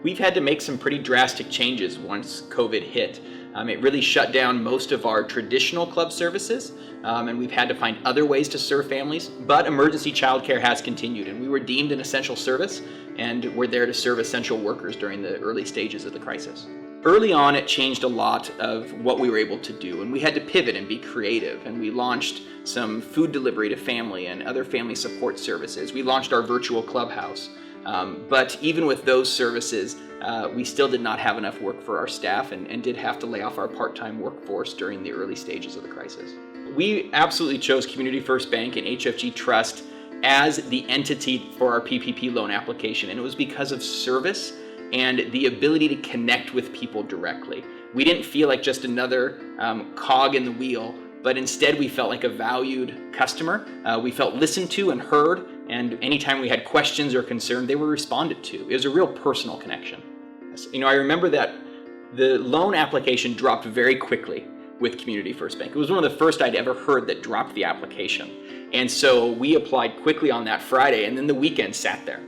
We've had to make some pretty drastic changes once COVID hit. It really shut down most of our traditional club services, and we've had to find other ways to serve families, but emergency childcare has continued, and we were deemed an essential service, and we're there to serve essential workers during the early stages of the crisis. Early on, it changed a lot of what we were able to do, and we had to pivot and be creative, and we launched some food delivery to family and other family support services. We launched our virtual clubhouse. But even with those services, we still did not have enough work for our staff and did have to lay off our part-time workforce during the early stages of the crisis. We absolutely chose Community First Bank and HFG Trust as the entity for our PPP loan application, and it was because of service and the ability to connect with people directly. We didn't feel like just another cog in the wheel, but instead we felt like a valued customer. We felt listened to and heard, and anytime we had questions or concerns, they were responded to. It was a real personal connection. I remember that the loan application dropped very quickly with Community First Bank. It was one of the first I'd ever heard that dropped the application. And so we applied quickly on that Friday, and then the weekend sat there.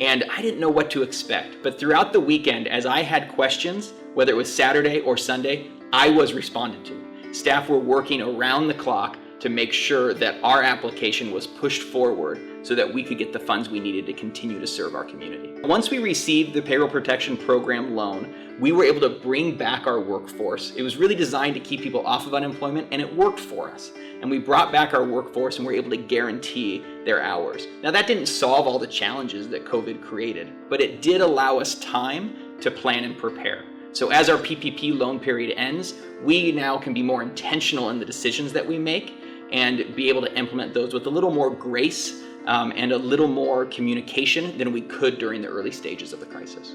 And I didn't know what to expect, but throughout the weekend, as I had questions, whether it was Saturday or Sunday, I was responded to. Staff were working around the clock to make sure that our application was pushed forward so that we could get the funds we needed to continue to serve our community. Once we received the Payroll Protection Program loan, we were able to bring back our workforce. It was really designed to keep people off of unemployment, and it worked for us. And we brought back our workforce and were able to guarantee their hours. Now, that didn't solve all the challenges that COVID created, but it did allow us time to plan and prepare. So as our PPP loan period ends, we now can be more intentional in the decisions that we make and be able to implement those with a little more grace and a little more communication than we could during the early stages of the crisis.